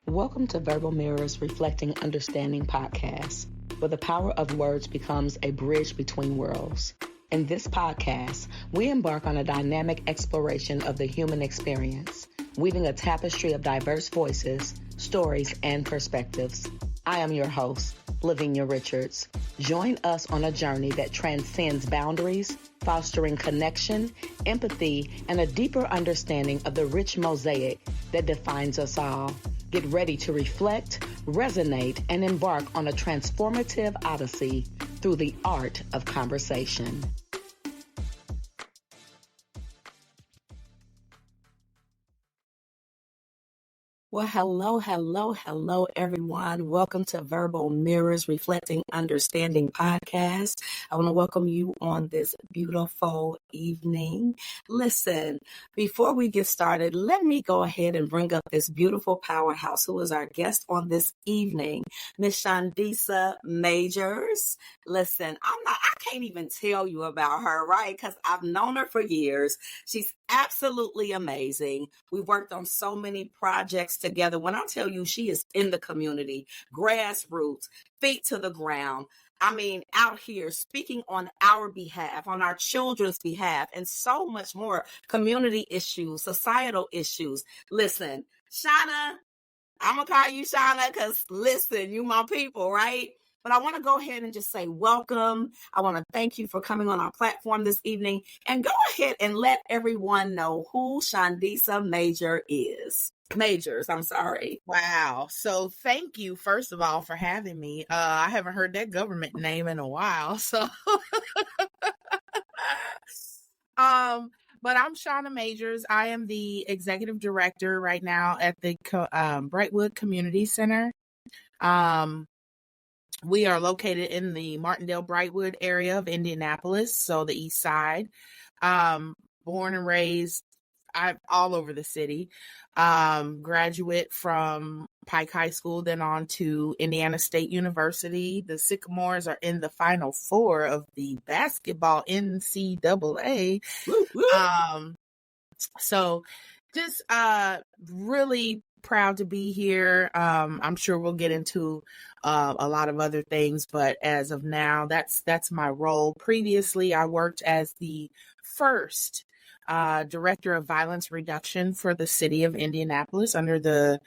Welcome to Verbal Mirrors Reflecting Understanding podcast, where the power of words becomes a bridge between worlds. In this podcast, we embark on a dynamic exploration of the human experience, weaving a tapestry of diverse voices, stories, and perspectives. I am your host, LaVenia Richards. Join us on a journey that transcends boundaries, fostering connection, empathy, and a deeper understanding of the rich mosaic that defines us all. Get ready to reflect, resonate, and embark on a transformative odyssey through the art of conversation. Well, hello, everyone. Welcome to Verbal Mirrors Reflecting Understanding podcast. I want to welcome you on this beautiful evening. Listen, before we get started, let me go ahead and bring up this beautiful powerhouse who is our guest on this evening, Miss Shondisa Majors. Listen, I can't even tell you about her, right? Because I've known her for years. She's absolutely amazing. We've worked on so many projects together. When I tell you she is in the community, grassroots, feet to the ground, I mean, out here speaking on our behalf, on our children's behalf, and so much more, community issues, societal issues. Listen, Shauna, I'm going to call you Shauna because, listen, you my people, right? But I want to go ahead and just say welcome. I want to thank you for coming on our platform this evening. And go ahead and let everyone know who Shondisa Majors, I'm sorry. Wow. So thank you, first of all, for having me. I haven't heard that government name in a while. So, but I'm Shauna Majors. I am the executive director right now at the Brightwood Community Center. We are located in the Martindale-Brightwood area of Indianapolis, so the east side. Born and raised all over the city. Graduate from Pike High School, then on to Indiana State University. The Sycamores are in the Final Four of the basketball NCAA. Woo, woo. So just really proud to be here. I'm sure we'll get into a lot of other things, but as of now, that's my role. Previously, I worked as the first director of violence reduction for the city of Indianapolis under the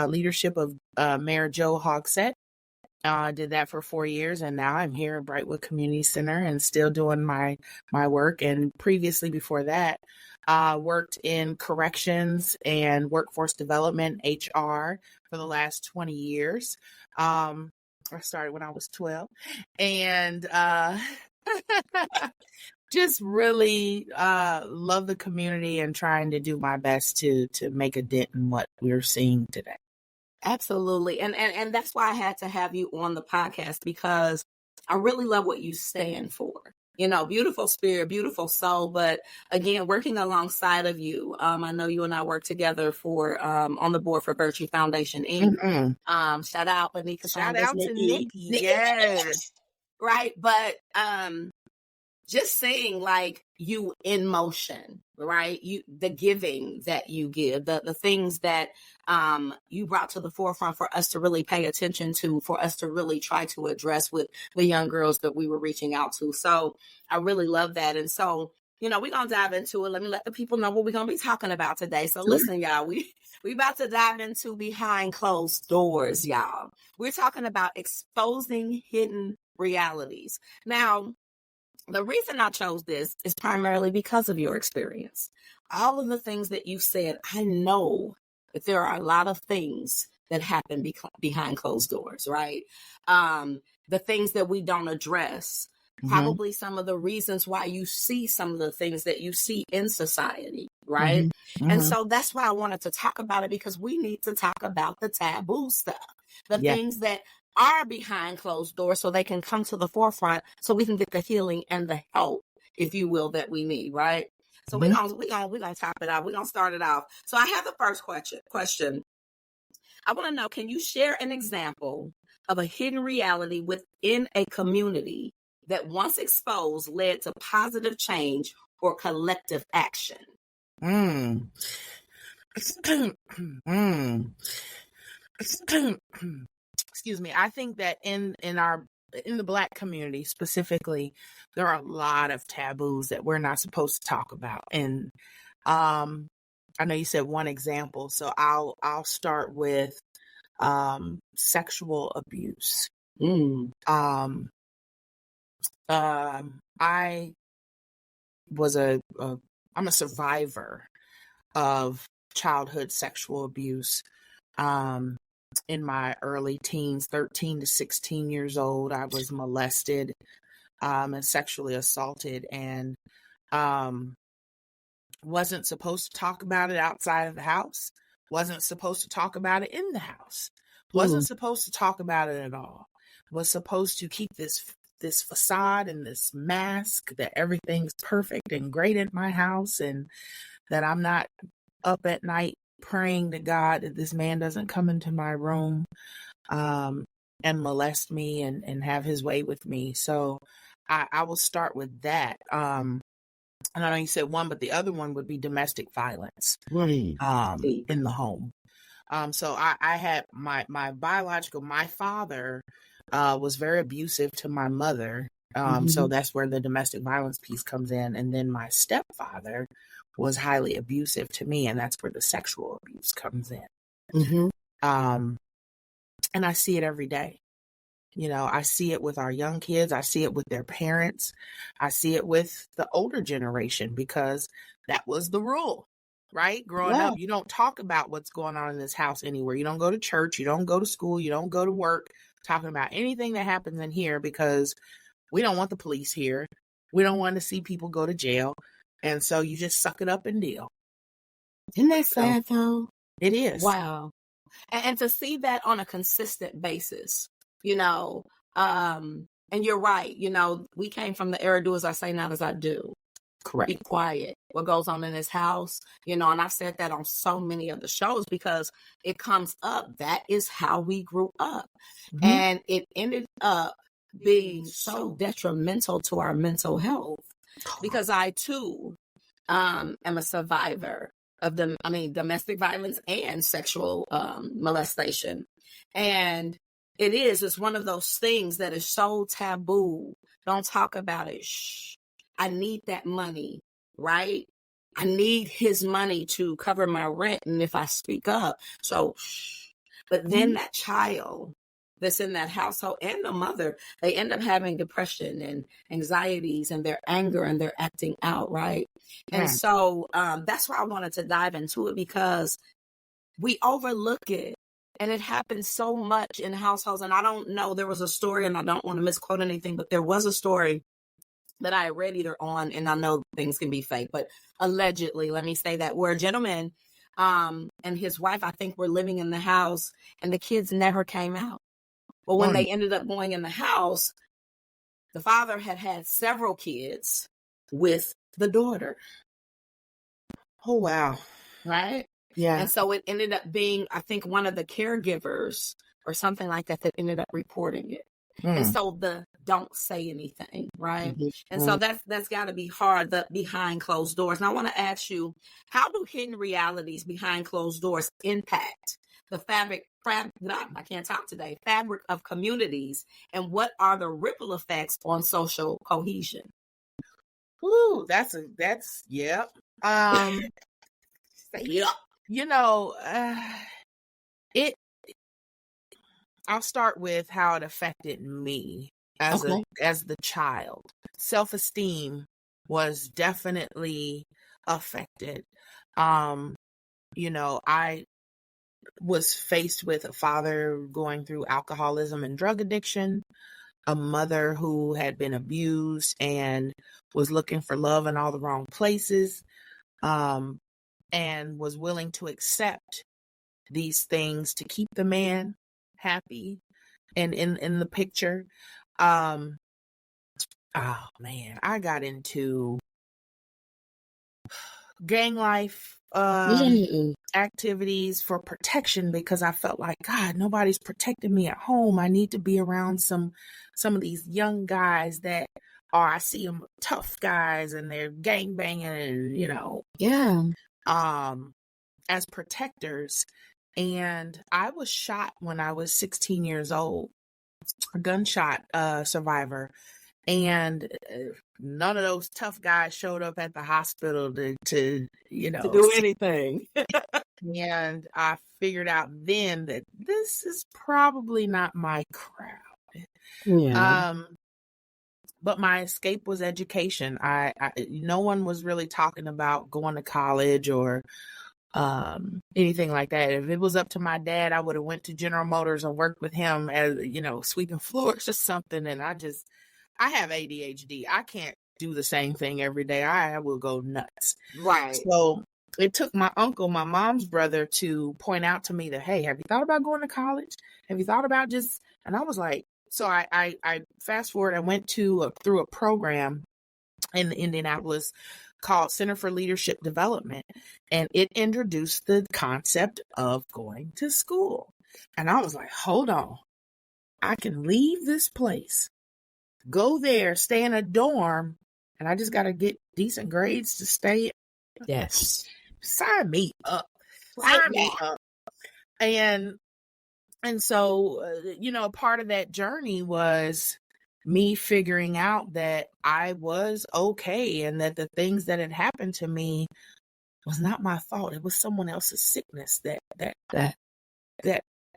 leadership of Mayor Joe Hogsett. Did that for 4 years, and now I'm here at Brightwood Community Center and still doing my work. And previously, before that, worked in corrections and workforce development, HR, for the last 20 years. I started when I was 12, and just really love the community and trying to do my best to make a dent in what we're seeing today. Absolutely. And that's why I had to have you on the podcast, because I really love what you stand for. You know, beautiful spirit, beautiful soul. But again, working alongside of you, I know you and I work together for on the board for Virtue Foundation Inc. Mm-hmm. Shout out, Anika. Shout out to Nikki. Yes. Right. But just seeing like you in motion, right? The giving that you give, the things that you brought to the forefront for us to really pay attention to, for us to really try to address with the young girls that we were reaching out to. So I really love that. And so, you know, we're going to dive into it. Let me let the people know what we're going to be talking about today. So listen, y'all, we about to dive into behind closed doors, y'all. We're talking about exposing hidden realities. Now, the reason I chose this is primarily because of your experience. All of the things that you said, I know that there are a lot of things that happen behind closed doors, right? The things that we don't address, probably some of the reasons why you see some of the things that you see in society, right? And so that's why I wanted to talk about it, because we need to talk about the taboo stuff, the things that are behind closed doors, so they can come to the forefront, so we can get the healing and the help, if you will, that we need, right? So we're gonna top it off. We're gonna start it off. So I have the first question. I want to know, can you share an example of a hidden reality within a community that once exposed led to positive change or collective action? excuse me, I think that in the Black community specifically, there are a lot of taboos that we're not supposed to talk about. And I know you said one example, so I'll start with sexual abuse. Mm. I was I'm a survivor of childhood sexual abuse. In my early teens, 13 to 16 years old, I was molested and sexually assaulted, and wasn't supposed to talk about it outside of the house, wasn't supposed to talk about it in the house, wasn't supposed to talk about it at all, was supposed to keep this facade and this mask that everything's perfect and great at my house, and that I'm not up at night praying to God that this man doesn't come into my room and molest me and have his way with me. So I will start with that. And I know you said one, but the other one would be domestic violence in the home. So I had my biological, my father was very abusive to my mother. So that's where the domestic violence piece comes in. And then my stepfather was highly abusive to me, and that's where the sexual abuse comes in. And I see it every day. You know, I see it with our young kids. I see it with their parents. I see it with the older generation, because that was the rule, right? Growing up, you don't talk about what's going on in this house anywhere. You don't go to church. You don't go to school. You don't go to work talking about anything that happens in here, because we don't want the police here. We don't want to see people go to jail. And so you just suck it up and deal. Isn't that sad, though? It is. Wow. And to see that on a consistent basis, you know, and you're right, you know, we came from the era, do as I say, not as I do. Correct. Be quiet. What goes on in this house, you know, and I've said that on so many of the shows because it comes up. That is how we grew up. And it ended up being so detrimental to our mental health, because I too am a survivor of domestic violence and sexual molestation. And it's one of those things that is so taboo. Don't talk about it. Shh. I need that money, right? I need his money to cover my rent. And if I speak up, so shh. But then that child that's in that household and the mother, they end up having depression and anxieties and their anger and they're acting out, right? And so that's why I wanted to dive into it, because we overlook it. And it happens so much in households. And I don't know, there was a story, and I don't want to misquote anything, but there was a story that I read either on, and I know things can be fake, but allegedly, let me say that, where a gentleman and his wife, I think, were living in the house, and the kids never came out. But when they ended up going in the house, the father had several kids with the daughter. Oh, wow. Right? Yeah. And so it ended up being, I think, one of the caregivers or something like that ended up reporting it. And so the don't say anything, right? And so that's got to be hard, the behind closed doors. And I want to ask you, how do hidden realities behind closed doors impact the fabric of communities, and what are the ripple effects on social cohesion? Ooh, yep. Yep. You know, I'll start with how it affected me as the child. Self-esteem was definitely affected. You know, I was faced with a father going through alcoholism and drug addiction, a mother who had been abused and was looking for love in all the wrong places, and was willing to accept these things to keep the man happy and in the picture. Oh man, I got into gang life activities for protection, because I felt like, God, nobody's protecting me at home. I need to be around some of these young guys that I see them tough guys and they're gang banging and, you know. Yeah. As protectors. And I was shot when I was 16 years old, a gunshot survivor. And none of those tough guys showed up at the hospital to do anything. and I figured out then that this is probably not my crowd. Yeah. But my escape was education. No one was really talking about going to college or anything like that. If it was up to my dad, I would have went to General Motors and worked with him as, sweeping floors or something. And I have ADHD. I can't do the same thing every day. I will go nuts. Right. So it took my uncle, my mom's brother, to point out to me that, hey, have you thought about going to college? Have you thought about and I was like, so I fast forward, I went through a program in Indianapolis called Center for Leadership Development, and it introduced the concept of going to school. And I was like, hold on, I can leave this place, go there, stay in a dorm, and I just got to get decent grades to stay. Yes. Sign me up. Right. Sign me up. And so, part of that journey was me figuring out that I was okay and that the things that had happened to me was not my fault. It was someone else's sickness that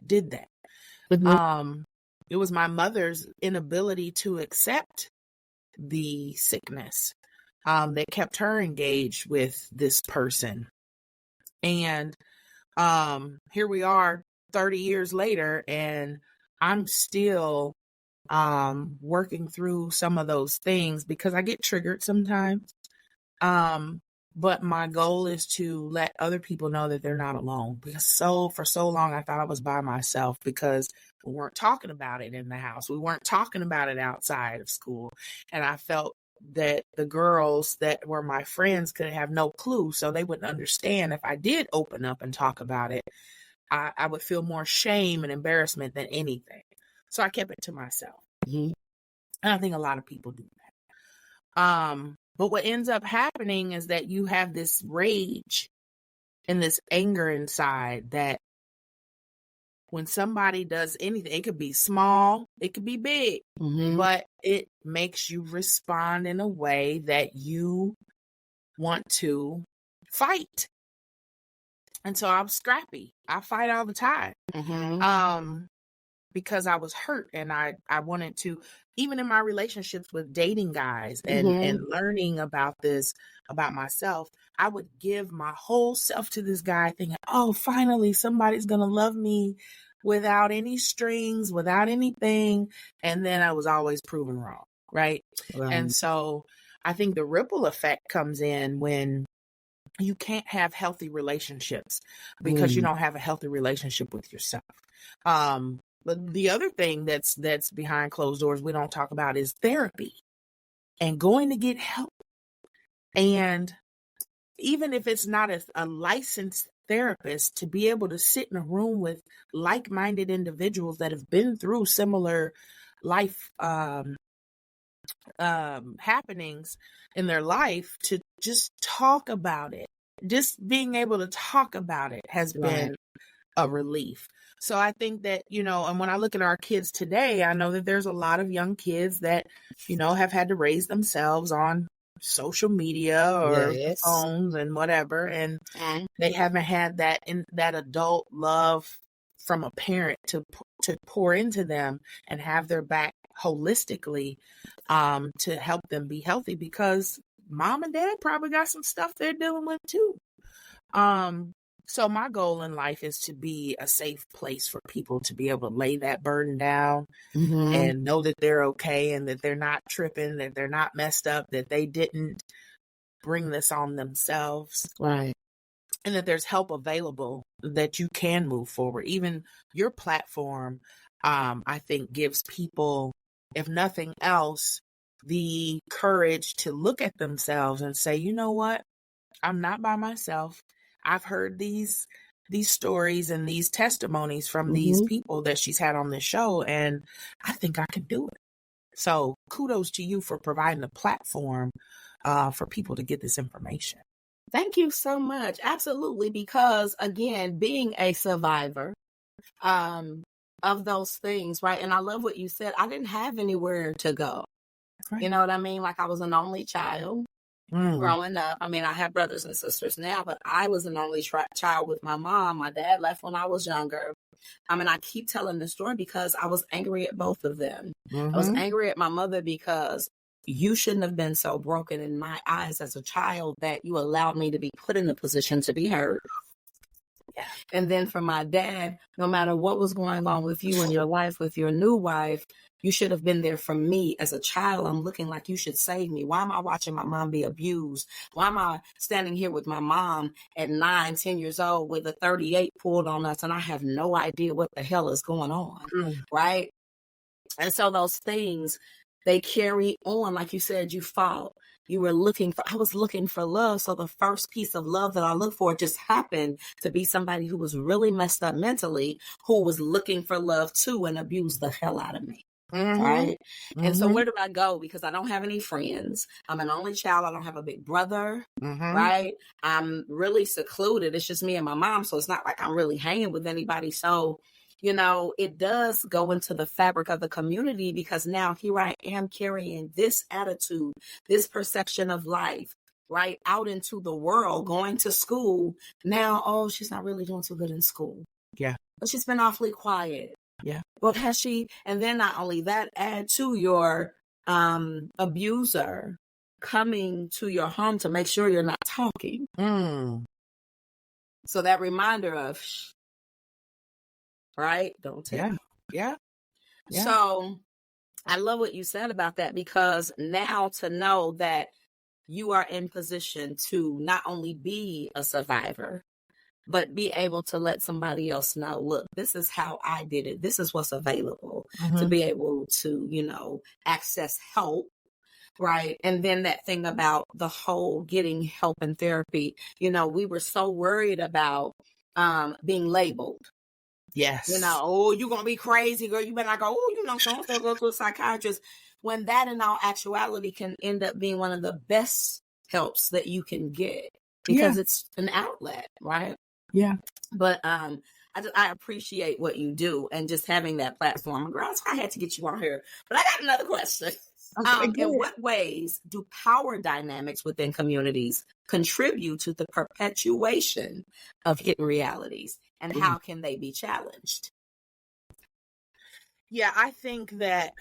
did that. Mm-hmm. It was my mother's inability to accept the sickness that kept her engaged with this person. And here we are 30 years later, and I'm still working through some of those things because I get triggered sometimes. But my goal is to let other people know that they're not alone, because for so long I thought I was by myself because we weren't talking about it in the house. We weren't talking about it outside of school. And I felt that the girls that were my friends could have no clue, so they wouldn't understand if I did open up and talk about it. I would feel more shame and embarrassment than anything. So I kept it to myself. Mm-hmm. And I think a lot of people do that. But what ends up happening is that you have this rage and this anger inside that when somebody does anything, it could be small, it could be big, Mm-hmm. but it makes you respond in a way that you want to fight. And so I'm scrappy. I fight all the time. Mm-hmm. Because I was hurt and I wanted to, even in my relationships with dating guys and learning about this, about myself, I would give my whole self to this guy thinking, oh, finally somebody's going to love me without any strings, without anything. And then I was always proven wrong. Right. And so I think the ripple effect comes in when you can't have healthy relationships because you don't have a healthy relationship with yourself. But the other thing that's behind closed doors we don't talk about is therapy and going to get help. And even if it's not a licensed therapist, to be able to sit in a room with like-minded individuals that have been through similar life happenings in their life, to just talk about it. Just being able to talk about it has been a relief. So I think that, and when I look at our kids today, I know that there's a lot of young kids that, have had to raise themselves on social media or phones and whatever. And they haven't had that adult love from a parent to pour into them and have their back holistically to help them be healthy, because mom and dad probably got some stuff they're dealing with too. So my goal in life is to be a safe place for people to be able to lay that burden down and know that they're okay and that they're not tripping, that they're not messed up, that they didn't bring this on themselves. Right. And that there's help available, that you can move forward. Even your platform, I think, gives people, if nothing else, the courage to look at themselves and say, you know what? I'm not by myself. I've heard these stories and these testimonies from these people that she's had on this show, and I think I can do it. So kudos to you for providing a platform for people to get this information. Thank you so much. Absolutely. Because again, being a survivor, um, of those things, right? And I love what you said. I didn't have anywhere to go. Right. You know what I mean? Like I was an only child growing up. I mean, I have brothers and sisters now, but I was an only child with my mom. My dad left when I was younger. I mean, I keep telling this story because I was angry at both of them. I was angry at my mother because you shouldn't have been so broken in my eyes as a child that you allowed me to be put in a position to be hurt. And then for my dad, no matter what was going on with you in your life, with your new wife, you should have been there for me as a child. I'm looking like you should save me. Why am I watching my mom be abused? Why am I standing here with my mom at 9, 10 years old with a 38 pulled on us and I have no idea what the hell is going on, right? And so those things, they carry on. Like you said, you fought. I was looking for love. So the first piece of love that I looked for just happened to be somebody who was really messed up mentally, who was looking for love too and abused the hell out of me. Right. And so where do I go? Because I don't have any friends. I'm an only child. I don't have a big brother. Right. I'm really secluded. It's just me and my mom. So it's not like I'm really hanging with anybody. So, you know, it does go into the fabric of the community because now here I am carrying this attitude, this perception of life, right, out into the world, going to school. Now, oh, she's not really doing too good in school. Yeah. But she's been awfully quiet. Yeah. Well, has she? And then not only that, add to your abuser coming to your home to make sure you're not talking. So that reminder of, right? Don't tell. Yeah. So I love what you said about that because now to know that you are in position to not only be a survivor, but be able to let somebody else know, look, this is how I did it. This is what's available to be able to, you know, access help. Right. And then that thing about the whole getting help and therapy, you know, we were so worried about being labeled. Yes. You know, oh, you're going to be crazy, girl. You better not go, oh, you know, so-and-so go to a psychiatrist. When that in all actuality can end up being one of the best helps that you can get because it's an outlet, right? Yeah. But I appreciate what you do and just having that platform. Girl, I had to get you on here. But I got another question. In what ways do power dynamics within communities contribute to the perpetuation of hidden realities? And how can they be challenged? Yeah, I think that,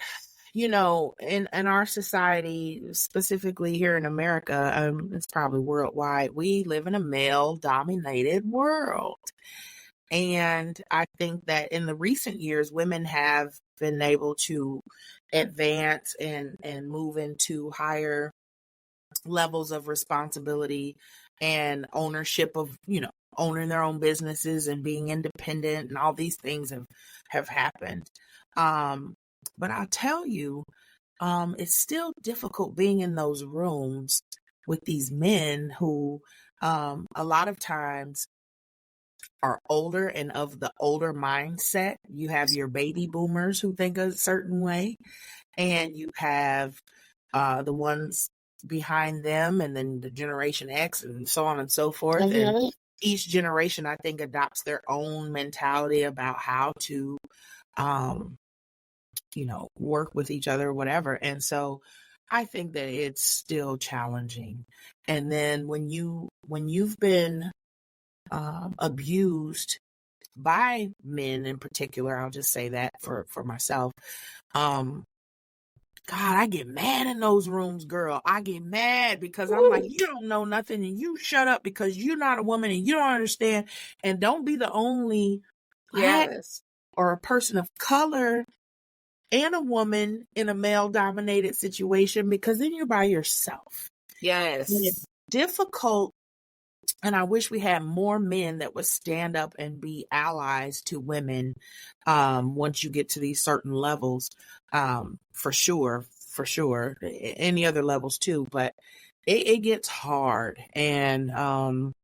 you know, in our society, specifically here in America, it's probably worldwide, we live in a male-dominated world. And I think that in the recent years, women have been able to advance and move into higher levels of responsibility and ownership of, you know, owning their own businesses and being independent, and all these things have happened. But I'll tell you, it's still difficult being in those rooms with these men who a lot of times are older and of the older mindset. You have your baby boomers who think a certain way, and you have the ones behind them, and then the Generation X, and so on and so forth. And each generation, I think, adopts their own mentality about how to, you know, work with each other or whatever. And so I think that it's still challenging. And then when you've been abused by men in particular, I'll just say that for myself, God, I get mad in those rooms, girl. I get mad because I'm like, you don't know nothing and you shut up because you're not a woman and you don't understand. And don't be the only black or a person of color and a woman in a male-dominated situation, because then you're by yourself. Yes. And it's difficult. And I wish we had more men that would stand up and be allies to women once you get to these certain levels, for sure. Any other levels too, but it gets hard, and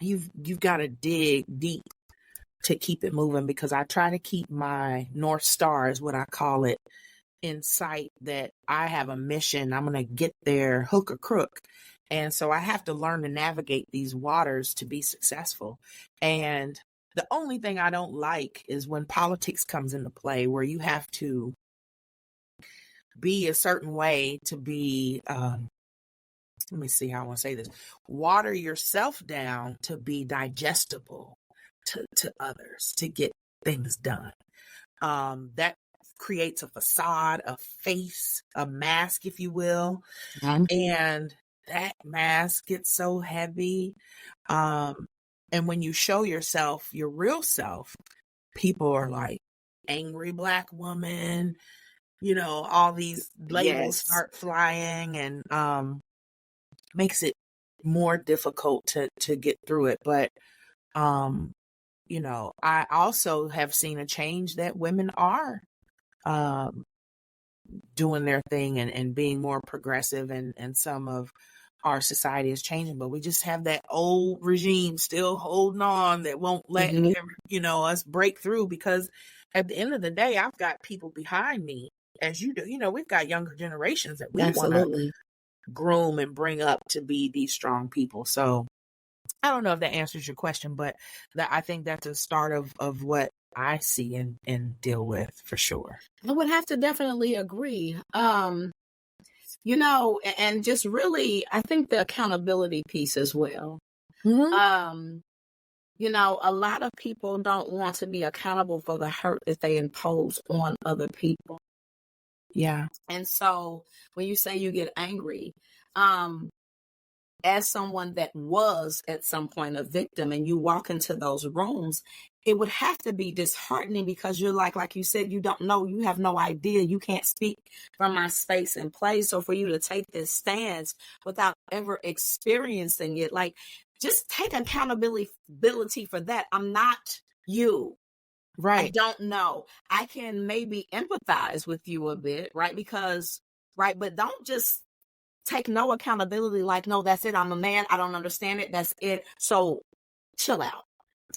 you've got to dig deep to keep it moving, because I try to keep my North Star, is what I call it, in sight, that I have a mission. I'm going to get there hook or crook. And so I have to learn to navigate these waters to be successful. And the only thing I don't like is when politics comes into play, where you have to be a certain way to be, let me see how I want to say this, water yourself down to be digestible to others, to get things done. That creates a facade, a face, a mask, if you will. And that mask gets so heavy. And when you show yourself, your real self, people are like, angry Black woman, all these labels start flying, and makes it more difficult to get through it. But, I also have seen a change that women are doing their thing and being more progressive, and some of our society is changing, but we just have that old regime still holding on that won't let us break through, because at the end of the day, I've got people behind me, as you do. We've got younger generations that we want to groom and bring up to be these strong people. So I don't know if that answers your question, but I think that's a start of what I see and deal with, for sure. I would have to definitely agree. And just really, I think the accountability piece as well. A lot of people don't want to be accountable for the hurt that they impose on other people. Yeah. And so when you say you get angry, as someone that was at some point a victim, and you walk into those rooms, it would have to be disheartening, because you're like you said, you don't know, you have no idea, you can't speak from my space and place. So for you to take this stance without ever experiencing it, like, just take accountability for that. I'm not you. Right. I don't know. I can maybe empathize with you a bit, right? But don't just take no accountability, like, no, that's it. I'm a man. I don't understand it. That's it. So chill out.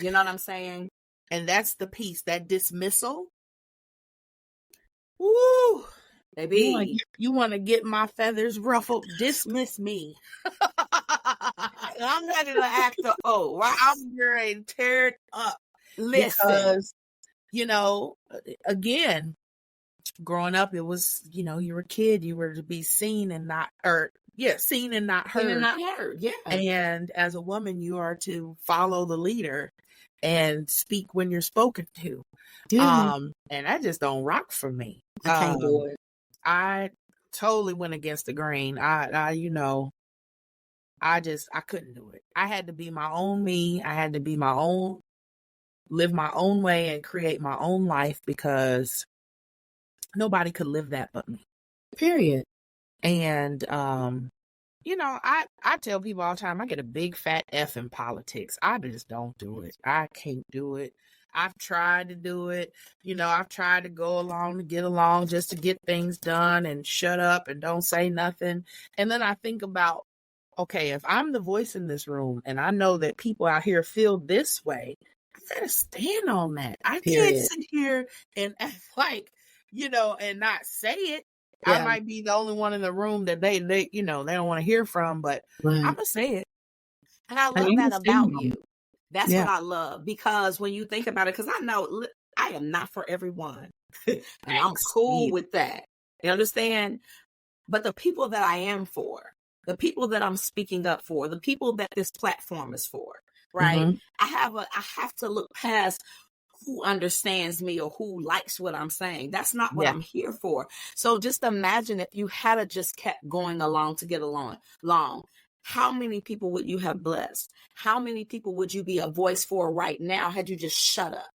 You know what I'm saying? And that's the piece, that dismissal. Woo! Baby. You want to get my feathers ruffled? Dismiss me. I'm ready to act the O, right? I'm ready to tear it up. Listen. Because, again, growing up, it was, you were a kid, you were to be seen and not heard. Yeah, seen and not heard. Seen and not heard, yeah. And as a woman, you are to follow the leader and speak when you're spoken to. Yeah. And that just don't rock for me. I can't do it. I totally went against the grain. I couldn't do it. I had to be my own me. I had to be my own, live my own way and create my own life, because nobody could live that but me. Period. And, I tell people all the time, I get a big fat F in politics. I just don't do it. I can't do it. I've tried to do it. I've tried to go along to get along, just to get things done and shut up and don't say nothing. And then I think about, okay, if I'm the voice in this room and I know that people out here feel this way, I gotta stand on that. I can't sit here and act like, and not say it. Yeah. I might be the only one in the room that they don't want to hear from, but I'm gonna say it. And I love that about you. That's what I love, because when you think about it, because I know I am not for everyone, and I'm cool with that. You understand? But the people that I am for, the people that I'm speaking up for, the people that this platform is for, right? Mm-hmm. I have to look past who understands me or who likes what I'm saying. That's not what I'm here for. So just imagine if you had just kept going along to get along. How many people would you have blessed? How many people would you be a voice for right now had you just shut up?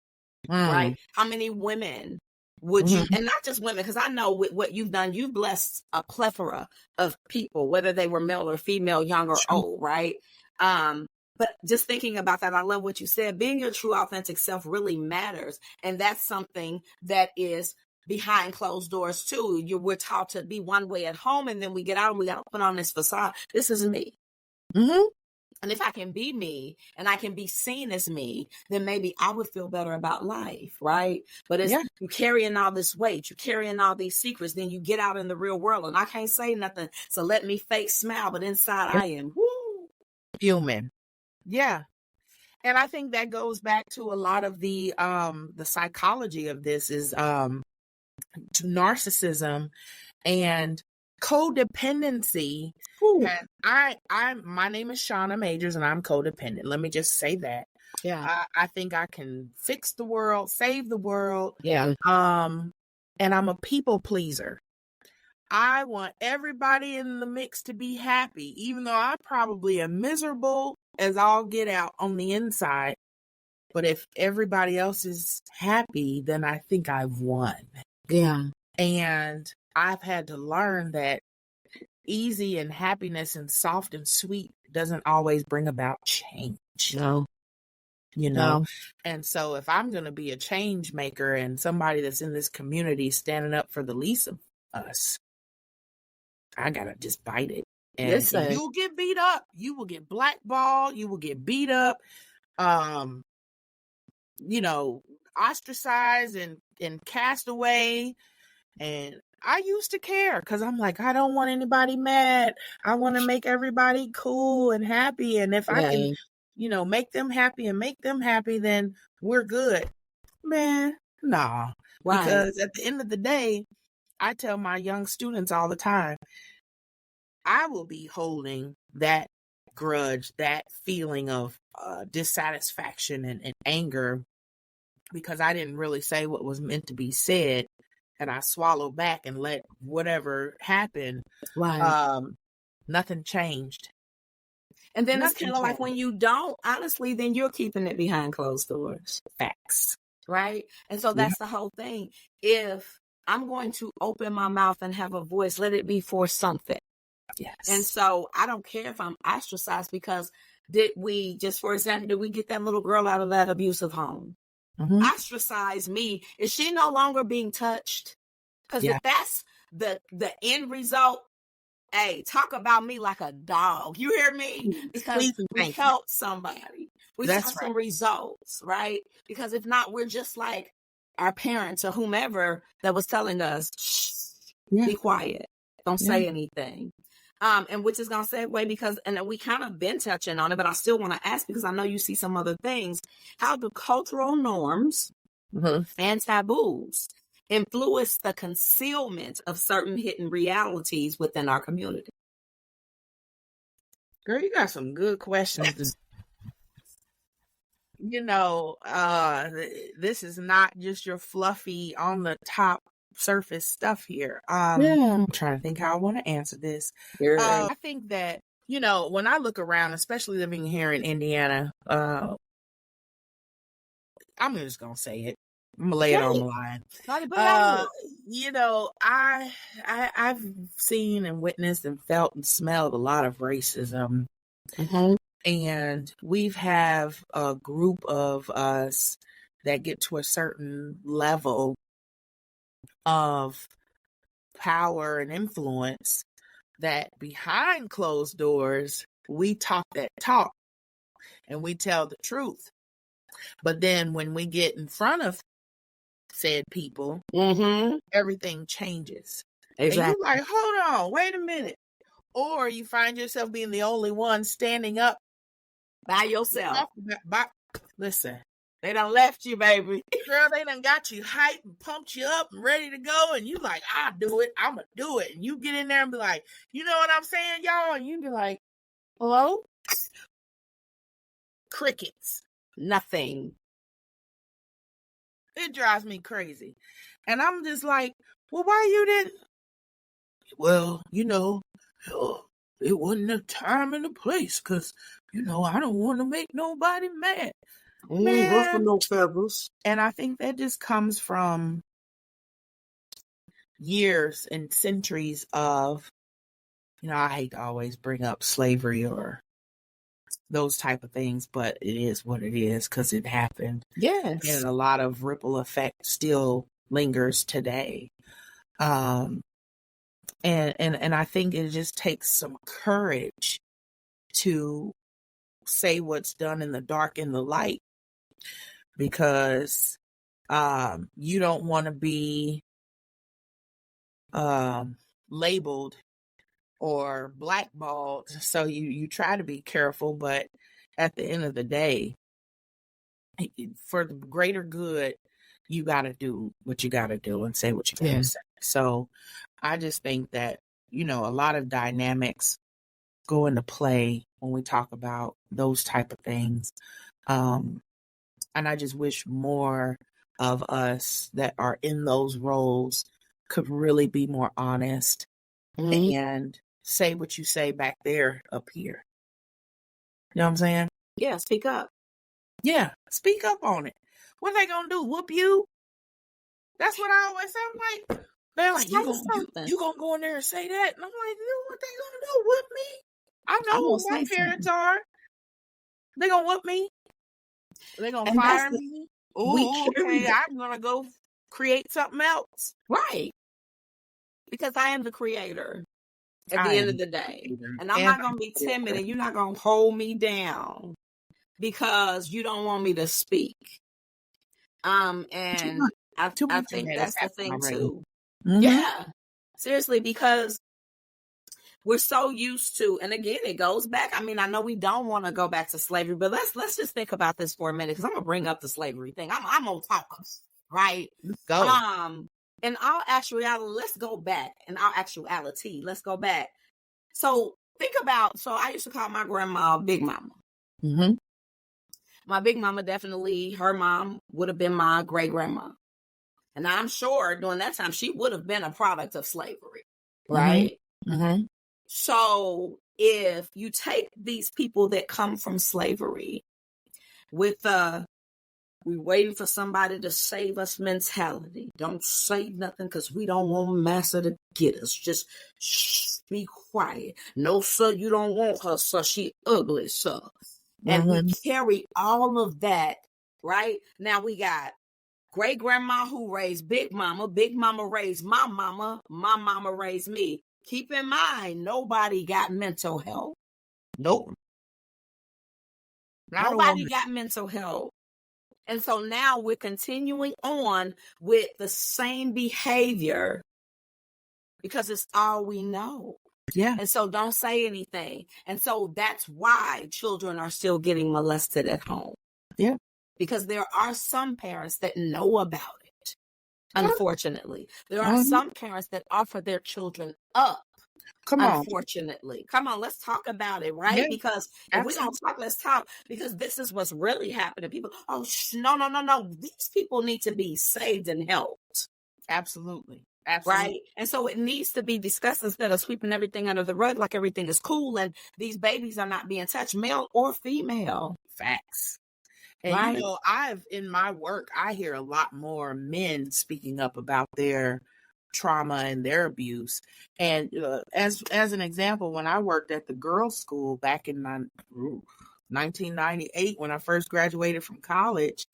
Right? How many women would you, and not just women, because I know with what you've done, you've blessed a plethora of people, whether they were male or female, young or old, right? But just thinking about that, I love what you said. Being your true, authentic self really matters. And that's something that is behind closed doors too. We're taught to be one way at home, and then we get out and we got to put on this facade. This is me. And if I can be me and I can be seen as me, then maybe I would feel better about life, right? But it's you carrying all this weight, you're carrying all these secrets, then you get out in the real world and I can't say nothing. So let me fake smile, but inside I am human. Yeah. And I think that goes back to a lot of the psychology of this is narcissism and codependency. My name is Shondisa Majors and I'm codependent. Let me just say that. Yeah. I think I can fix the world, save the world. Yeah. And I'm a people pleaser. I want everybody in the mix to be happy, even though I probably am miserable as all get out on the inside. But if everybody else is happy, then I think I've won. Yeah. And I've had to learn that easy and happiness and soft and sweet doesn't always bring about change. No. No. And so if I'm going to be a change maker and somebody that's in this community standing up for the least of us, I got to just bite it. And you'll get beat up. You will get blackballed. You will get beat up. Ostracized and cast away. And I used to care because I'm like, I don't want anybody mad. I want to make everybody cool and happy. And if I can, make them happy, then we're good. Man, nah. Right. Because at the end of the day, I tell my young students all the time, I will be holding that grudge, that feeling of dissatisfaction and anger because I didn't really say what was meant to be said. And I swallowed back and let whatever happen. Right. Nothing changed. And then it's kind of like when you don't, honestly, then you're keeping it behind closed doors. Facts. Right. And so that's the whole thing. If I'm going to open my mouth and have a voice, let it be for something. Yes. And so I don't care if I'm ostracized because did we get that little girl out of that abusive home? Mm-hmm. Ostracize me. Is she no longer being touched? Because if that's the end result, hey, talk about me like a dog. You hear me? Because we helped somebody. We saw some results, right? Because if not, we're just like our parents or whomever that was telling us, shh, be quiet. Don't say anything. And which is going to segue because, and we kind of been touching on it, but I still want to ask because I know you see some other things. How do cultural norms and taboos influence the concealment of certain hidden realities within our community? Girl, you got some good questions. This is not just your fluffy on the top surface stuff here. I'm trying to think how I want to answer this. I think that, when I look around, especially living here in Indiana, I'm just going to say it. I'm going to lay it on the line. I've seen and witnessed and felt and smelled a lot of racism. Mm-hmm. And we've have a group of us that get to a certain level of power and influence that behind closed doors, we talk that talk and we tell the truth. But then when we get in front of said people, everything changes. Exactly. And you're like, hold on, wait a minute. Or you find yourself being the only one standing up by yourself. Listen, they done left you, baby. Girl, they done got you hyped and pumped you up and ready to go. And you like, I'll do it. I'm going to do it. And you get in there and be like, you know what I'm saying, y'all? And you be like, hello? Crickets. Nothing. It drives me crazy. And I'm just like, well, why you didn't? Well, it wasn't a time and a place because, I don't want to make nobody mad. Man. No feathers. And I think that just comes from years and centuries of, I hate to always bring up slavery or those type of things, but it is what it is because it happened. Yes. And a lot of ripple effect still lingers today. And I think it just takes some courage to say what's done in the dark in the light, because you don't want to be labeled or blackballed. So you try to be careful, but at the end of the day, for the greater good, you got to do what you got to do and say what you got to say. So I just think that, a lot of dynamics go into play when we talk about those type of things. And I just wish more of us that are in those roles could really be more honest and say what you say back there up here. You know what I'm saying? Yeah, speak up. Yeah, speak up on it. What are they gonna do? Whoop you? That's what I always say. I'm like, they're like, you gonna go in there and say that? And I'm like, what they gonna do? Whoop me? I know who my parents are. They gonna whoop me? They gonna fire me? Okay, I'm gonna go create something else. Right. Because I am the creator at the end of the day. And I'm not gonna be timid, and you're not gonna hold me down because you don't want me to speak. And I think that's the thing too. Mm-hmm. Yeah. Seriously, because we're so used to, and again, it goes back. I mean, I know we don't want to go back to slavery, but let's just think about this for a minute, because I'm gonna bring up the slavery thing. I'm gonna talk, right? Go. In all actuality, let's go back. In all actuality, let's go back. So think about. So I used to call my grandma Big Mama. Mm-hmm. My Big Mama, definitely, her mom would have been my great grandma, and I'm sure during that time she would have been a product of slavery, right? Mm-hmm. So if you take these people that come from slavery with we're waiting for somebody to save us mentality, don't say nothing because we don't want massa to get us. Just be quiet. No, sir, you don't want her, sir. She ugly, sir. And we carry all of that, right? Now we got great grandma who raised Big Mama. Big Mama raised my mama. My mama raised me. Keep in mind, nobody got mental health. Nope. Nobody got mental health. And so now we're continuing on with the same behavior because it's all we know. Yeah. And so don't say anything. And so that's why children are still getting molested at home. Yeah. Because there are some parents that know about it. Unfortunately, there are some parents that offer their children up. Unfortunately. Come on, let's talk about it, right? Yeah, because if we don't talk, let's talk, because this is what's really happening. People, no. These people need to be saved and helped. Absolutely. Right? And so it needs to be discussed instead of sweeping everything under the rug like everything is cool and these babies are not being touched, male or female. Facts. And right? In my work, I hear a lot more men speaking up about their trauma and their abuse. And as an example, when I worked at the girls' school back in 1998, when I first graduated from college,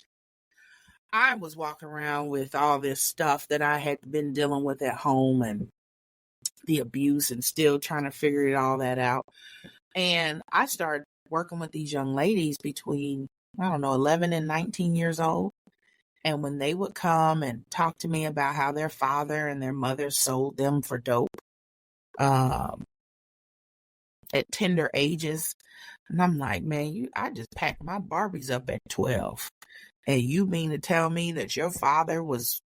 I was walking around with all this stuff that I had been dealing with at home and the abuse and still trying to figure all that out. And I started working with these young ladies between, 11 and 19 years old. And when they would come and talk to me about how their father and their mother sold them for dope at tender ages, and I'm like, man, I just packed my Barbies up at 12. And you mean to tell me that your father was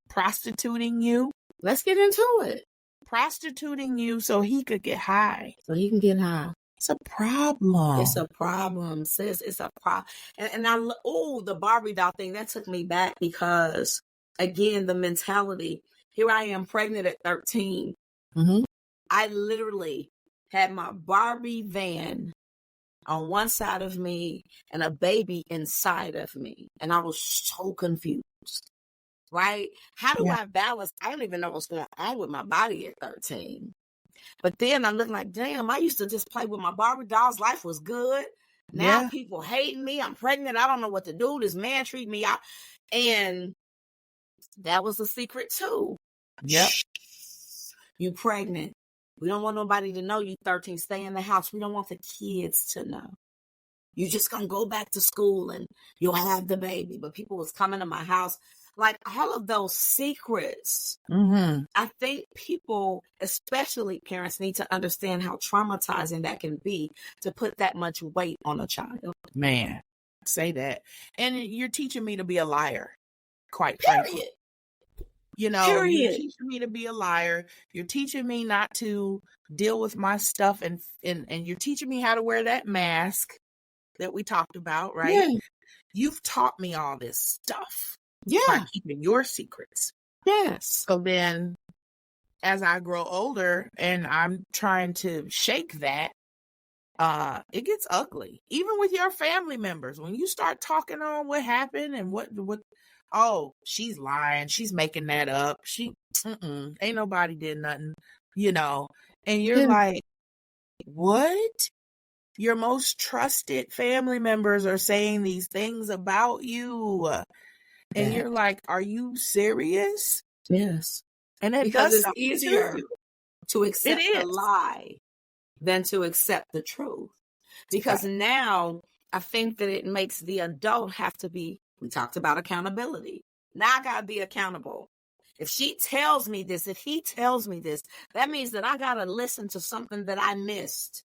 prostituting you? Let's get into it. Prostituting you so he could get high. So he can get high. It's a problem. It's a problem, sis. It's a problem. And the Barbie doll thing, that took me back because, again, the mentality. Here I am pregnant at 13. Mm-hmm. I literally had my Barbie van on one side of me and a baby inside of me. And I was so confused, right? How do I balance? I don't even know what's going on with my body at 13. But then I look like, damn, I used to just play with my Barbie dolls. Life was good. Now people hating me. I'm pregnant. I don't know what to do. This man treat me out. And that was the secret too. Yep. You pregnant. We don't want nobody to know you 13. Stay in the house. We don't want the kids to know. You just gonna go back to school and you'll have the baby. But people was coming to my house. Like all of those secrets. Mm-hmm. I think people, especially parents, need to understand how traumatizing that can be to put that much weight on a child. Man, say that. And you're teaching me to be a liar, quite frankly. Period. You know, you're Period. teaching me to be a liar. You're teaching me not to deal with my stuff, and you're teaching me how to wear that mask that we talked about, right? Yeah. You've taught me all this stuff by Yeah. keeping your secrets. Yes. So then as I grow older and I'm trying to shake that, it gets ugly. Even with your family members, when you start talking on what happened and what oh, she's lying, she's making that up. Ain't nobody did nothing, you know. And you're Yeah. like, what? Your most trusted family members are saying these things about you. And you're like, are you serious? Yes. And it Because does it's something easier to you. to accept It the is. lie than to accept the truth. Because now I think that it makes the adult have to be, we talked about accountability. Now I got to be accountable. If she tells me this, if he tells me this, that means that I got to listen to something that I missed.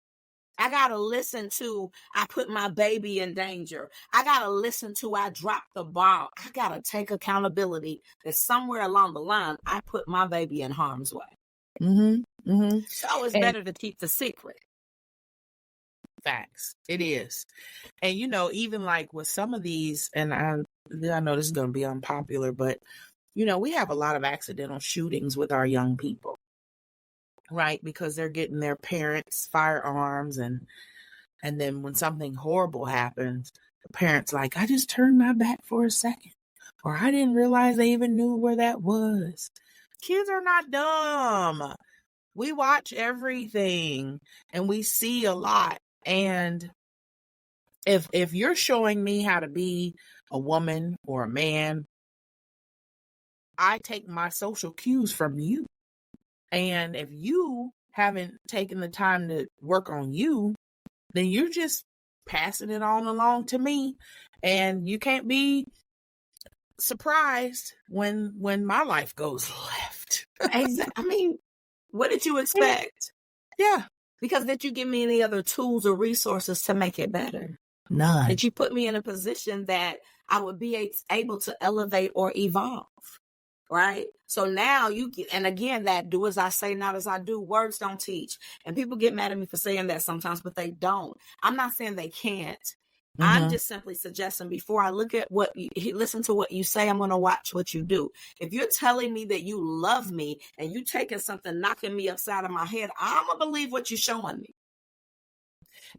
I got to listen to, I put my baby in danger. I got to listen to, I dropped the ball. I got to take accountability that somewhere along the line, I put my baby in harm's way. Mm-hmm. Mm-hmm. So it's And better to keep the secret. facts. It is. And you know, even like with some of these, and I know this is going to be unpopular, but you know, we have a lot of accidental shootings with our young people, right? Because they're getting their parents' firearms, and then when something horrible happens, the parents like, I just turned my back for a second, or I didn't realize they even knew where that was. Kids are not dumb. We watch everything and we see a lot. And if you're showing me how to be a woman or a man, I take my social cues from you. And if you haven't taken the time to work on you, then you're just passing it on along to me. And you can't be surprised when my life goes left. Exactly. I mean, what did you expect? Yeah. Because did you give me any other tools or resources to make it better? None. Did you put me in a position that I would be able to elevate or evolve? Right? So now you get, and again, that do as I say, not as I do, words don't teach. And people get mad at me for saying that sometimes, but they don't. I'm not saying they can't. I'm just simply suggesting before I look at what you listen to what you say, I'm going to watch what you do. If you're telling me that you love me and you taking something knocking me upside of my head, I'm going to believe what you're showing me.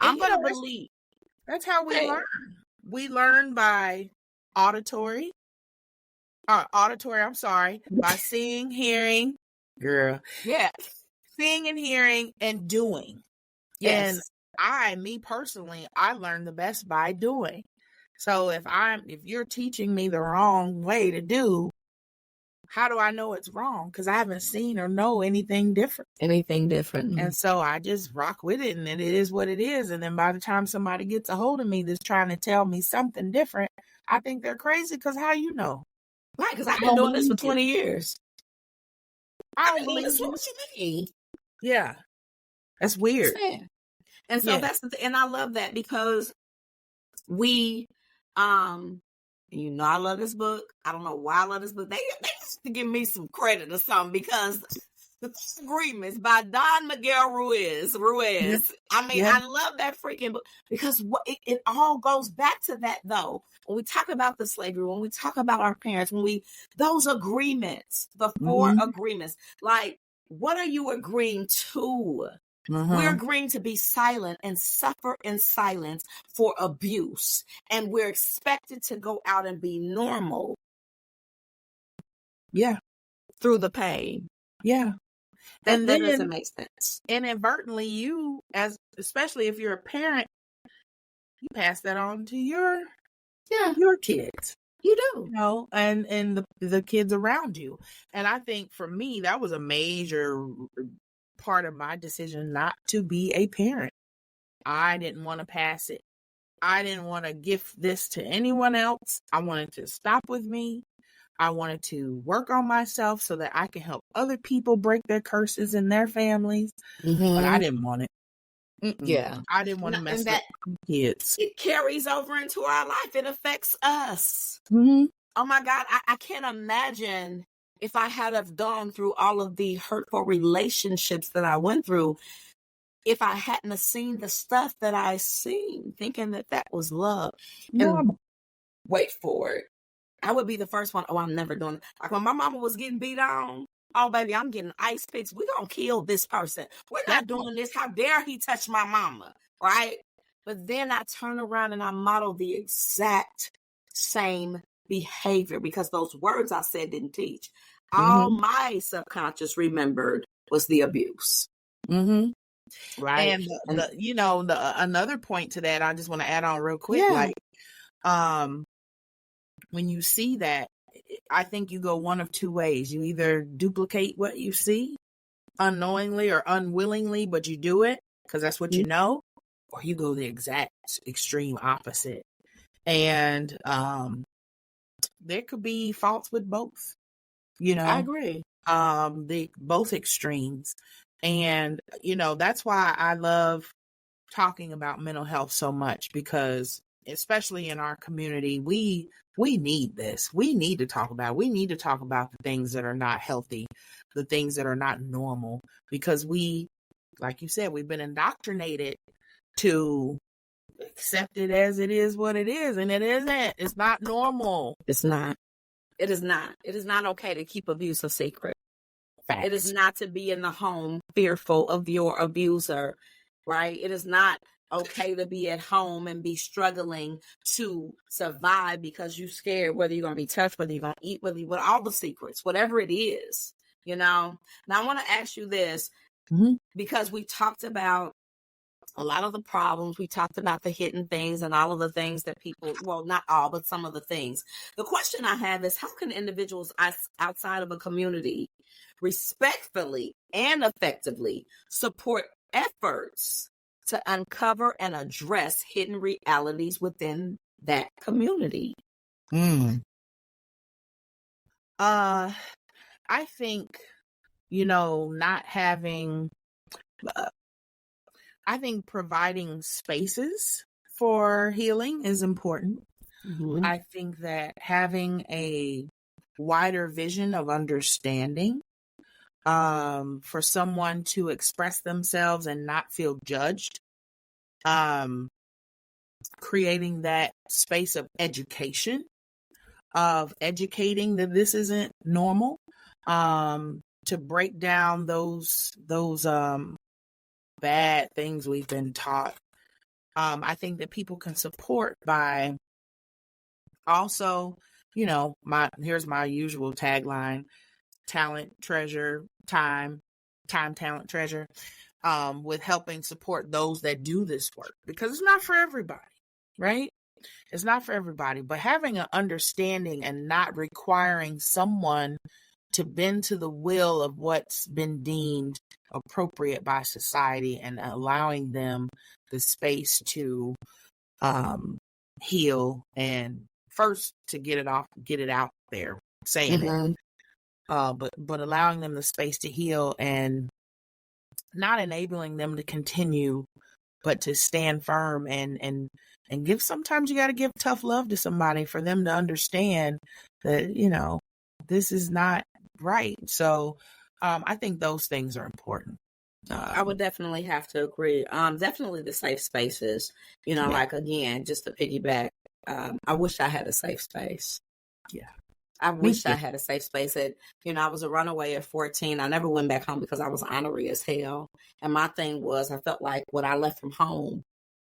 I'm going to believe. That's how we learn. We learn by auditory. By seeing, hearing, girl. Yeah. Seeing and hearing and doing. Yes. And me personally, I learn the best by doing. So if you're teaching me the wrong way to do, how do I know it's wrong? Because I haven't seen or know anything different. And so I just rock with it, and it is what it is. And then by the time somebody gets a hold of me that's trying to tell me something different, I think they're crazy, because how you know? Right, because I've been doing this for 20 years. I don't believe what you mean. Yeah. That's weird. And so that's the thing. And I love that because we, you know, I love this book. I don't know why I love this book. They used to give me some credit or something, because the Agreements by Don Miguel Ruiz. I mean, I love that freaking book because it all goes back to that, though. When we talk about the slavery, when we talk about our parents, those agreements, the 4 agreements, like, what are you agreeing to? We're agreeing to be silent and suffer in silence for abuse. And we're expected to go out and be normal. Yeah. Through the pain. Yeah. That doesn't make sense. Inadvertently, especially if you're a parent, you pass that on to your kids. You do. You know, and the kids around you. And I think for me, that was a major part of my decision not to be a parent. I didn't want to pass it. I didn't want to gift this to anyone else. I wanted to stop with me. I wanted to work on myself so that I can help other people break their curses in their families. But I didn't want it. Yeah. I didn't want to mess that up kids. it carries over into our life. It affects us. Mm-hmm. Oh my God, I can't imagine if I had have gone through all of the hurtful relationships that I went through, if I hadn't have seen the stuff that I seen, thinking that that was love. And wait for it. I would be the first one. Oh, I'm never doing it. Like when my mama was getting beat on. Oh, baby, I'm getting ice picks. We're going to kill this person. We're not doing this. How dare he touch my mama, right? But then I turn around and I model the exact same behavior because those words I said didn't teach. All my subconscious remembered was the abuse. Mm-hmm. Right. And another point to that, I just want to add on real quick. Yeah. Like, when you see that, I think you go one of two ways. You either duplicate what you see unknowingly or unwillingly, but you do it because that's what you know, or you go the exact extreme opposite. And there could be faults with both, I agree. the both extremes. And, that's why I love talking about mental health so much, because especially in our community, we need this. We need to talk about it. We need to talk about the things that are not healthy, the things that are not normal, because we, like you said, we've been indoctrinated to accept it as it is what it is, and it isn't. It's not normal. It's not. It is not. It is not okay to keep abuse a secret. Facts. It is not to be in the home fearful of your abuser, right? It is not okay to be at home and be struggling to survive because you're scared whether you're going to be touched, whether you're going to eat, with all the secrets, whatever it is, Now I want to ask you this, because we talked about a lot of the problems. We talked about the hidden things and all of the things that people, well, not all, but some of the things. The question I have is, how can individuals outside of a community respectfully and effectively support efforts to uncover and address hidden realities within that community? I think, not having, I think providing spaces for healing is important. I think that having a wider vision of understanding, for someone to express themselves and not feel judged, creating that space of education, of educating that this isn't normal, to break down those bad things we've been taught. I think that people can support by also, here's my usual tagline: talent, treasure, time, talent, treasure, with helping support those that do this work, because it's not for everybody, right? It's not for everybody, but having an understanding and not requiring someone to bend to the will of what's been deemed appropriate by society, and allowing them the space to heal, and first to get it out there, saying it, but allowing them the space to heal, and not enabling them to continue, but to stand firm and give. Sometimes you got to give tough love to somebody for them to understand that, this is not right. So I think those things are important. I would definitely have to agree. Definitely the safe spaces, like, again, just to piggyback, I wish I had a safe space. Yeah. I wish I had a safe space. I was a runaway at 14. I never went back home because I was ornery as hell. And my thing was, I felt like what I left from home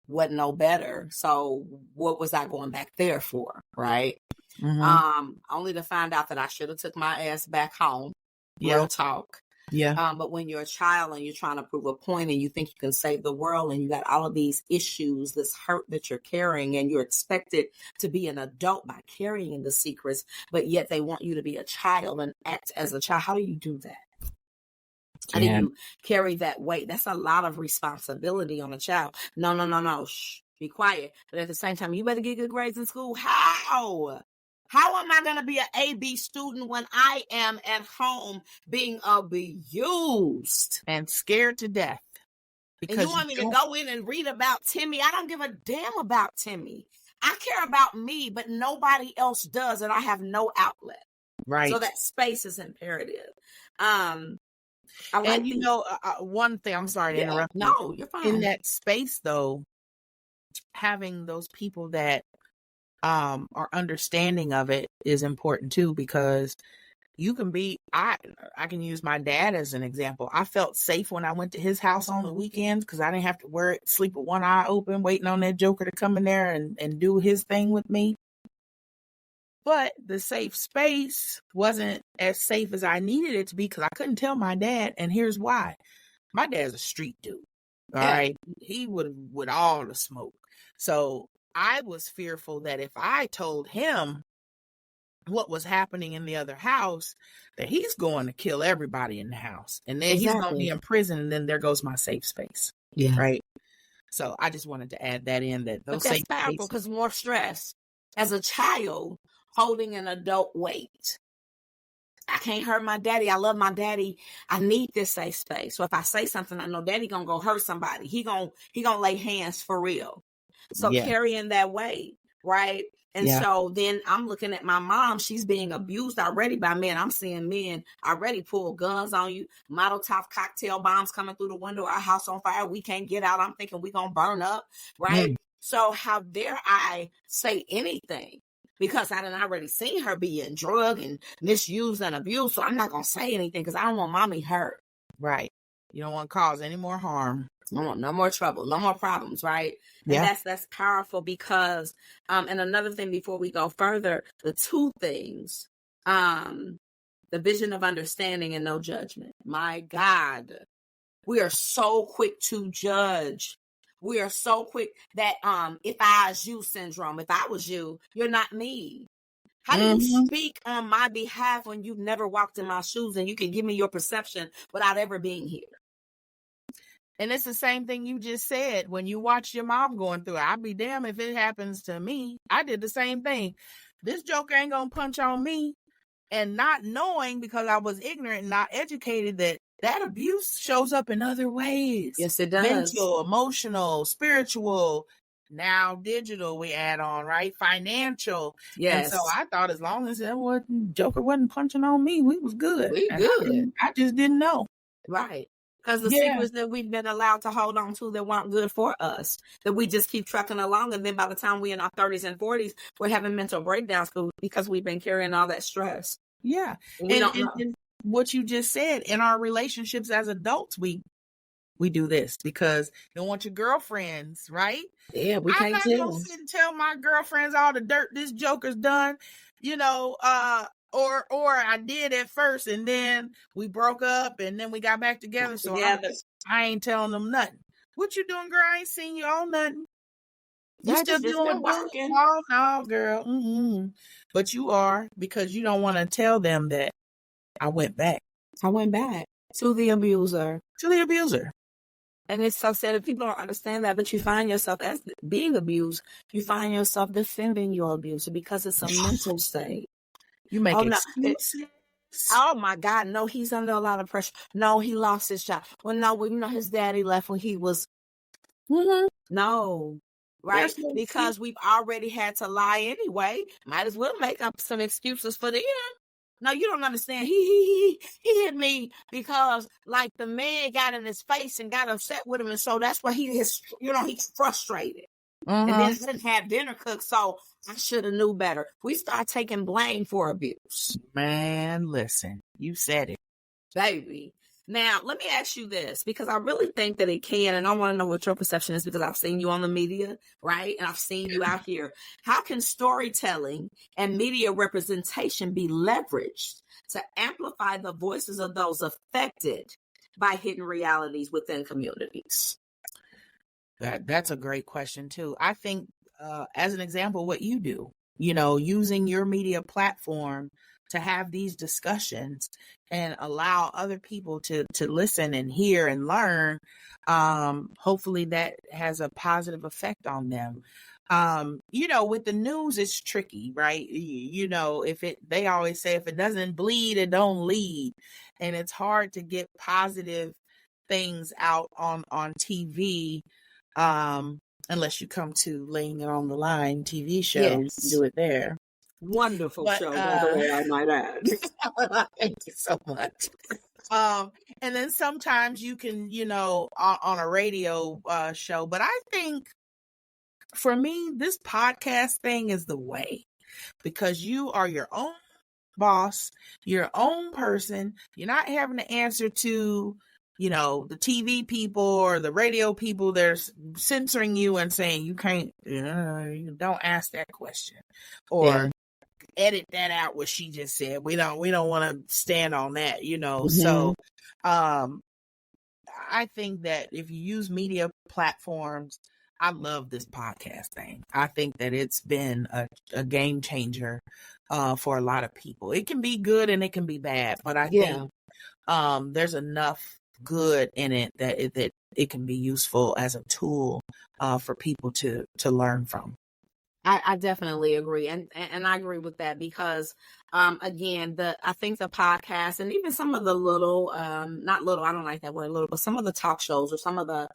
wasn't no better. So what was I going back there for? Right. Only to find out that I should have took my ass back home. Real talk. Yeah. But when you're a child and you're trying to prove a point and you think you can save the world, and you got all of these issues, this hurt that you're carrying, and you're expected to be an adult by carrying the secrets, but yet they want you to be a child and act as a child. How do you do that? How do Yeah. you carry that weight? That's a lot of responsibility on a child. No, no, no, no. Shh, be quiet. But at the same time, you better get good grades in school. How? How am I going to be an AB student when I am at home being abused? And scared to death. And you want me to go in and read about Timmy? I don't give a damn about Timmy. I care about me, but nobody else does, and I have no outlet. Right. So that space is imperative. One thing, I'm sorry to interrupt you. No, you're fine. In that space, though, having those people that are understanding of it is important too, because you can be, I can use my dad as an example. I felt safe when I went to his house on the weekends because I didn't have to sleep with one eye open, waiting on that joker to come in there and do his thing with me. But the safe space wasn't as safe as I needed it to be because I couldn't tell my dad. And here's why. My dad's a street dude. All right. He would with all the smoke. So I was fearful that if I told him what was happening in the other house, that he's going to kill everybody in the house. And then he's going to be in prison. And then there goes my safe space. Yeah. Right. So I just wanted to add that in, that those that's safe powerful because more stress. As a child holding an adult weight, I can't hurt my daddy. I love my daddy. I need this safe space. So if I say something, I know daddy gonna go hurt somebody. He gonna lay hands for real. So carrying that weight, right? And so then I'm looking at my mom. She's being abused already by men. I'm seeing men already pull guns on you. Molotov cocktail bombs coming through the window. Our house on fire. We can't get out. I'm thinking we gonna burn up, right? So how dare I say anything? Because I done already seen her being drugged and misused and abused. So I'm not going to say anything because I don't want mommy hurt. Right. You don't want to cause any more harm. I want no more trouble, no more problems, right? And that's powerful because, and another thing before we go further, the two things, the vision of understanding and no judgment. My God, we are so quick to judge. We are so quick that if I was you syndrome, if I was you, you're not me. How do you speak on my behalf when you've never walked in my shoes and you can give me your perception without ever being here? And it's the same thing you just said. When you watch your mom going through it, I'd be damned if it happens to me. I did the same thing. This joker ain't going to punch on me. And not knowing, because I was ignorant and not educated, that abuse shows up in other ways. Yes, it does. Mental, emotional, spiritual, now digital we add on, right? Financial. Yes. And so I thought as long as Joker wasn't punching on me, we was good. We good. I just didn't know. Right. Because the secrets that we've been allowed to hold on to that weren't good for us, that we just keep trucking along. And then by the time we're in our 30s and 40s, we're having mental breakdowns because we've been carrying all that stress. Yeah. And what you just said, in our relationships as adults, we do this because you don't want your girlfriends, right? Yeah, we I'm can't not gonna sit and tell my girlfriends all the dirt this joker's done, or I did at first and then we broke up and then we got back together. So I ain't telling them nothing. What you doing, girl? I ain't seen you on nothing. You still doing working? Oh, no, girl. Mm-hmm. But you are, because you don't want to tell them that I went back. I went back to the abuser. And it's so sad that people don't understand that, but you find yourself as being abused. You find yourself defending your abuser because it's a mental state. You make excuses. Oh my God, no, he's under a lot of pressure. No, he lost his job. Well, no, his daddy left when he was. No, right? Because we've already had to lie anyway. Might as well make up some excuses for them. No, you don't understand. He hit me because like the man got in his face and got upset with him, and so that's why he's frustrated. And then I didn't have dinner cooked, so I should have knew better. We start taking blame for abuse. Man, listen, you said it, baby. Now, let me ask you this, because I really think that it can, and I want to know what your perception is, because I've seen you on the media, right? And I've seen you out here. How can storytelling and media representation be leveraged to amplify the voices of those affected by hidden realities within communities? That's a great question, too. I think, as an example, what you do, using your media platform to have these discussions and allow other people to listen and hear and learn. Hopefully that has a positive effect on them. With the news, it's tricky, right? They always say if it doesn't bleed, it don't lead. And it's hard to get positive things out on TV, unless you come to Laying It on the Line TV show. You can do it there. Wonderful show, by the way, I might add. Thank you so much. And then sometimes you can, on a radio show. But I think for me, this podcast thing is the way, because you are your own boss, your own person. You're not having to answer to, the TV people or the radio people. They're censoring you and saying you can't, you don't ask that question, or edit that out what she just said. We don't want to stand on that, So I think that if you use media platforms, I love this podcast thing. I think that it's been a game changer for a lot of people. It can be good and it can be bad, but I think there's enough good in it that it can be useful as a tool for people to learn from. I definitely agree. And I agree with that because, again, I think the podcast and even some of the little, not little, I don't like that word little, but some of the talk shows or some of the,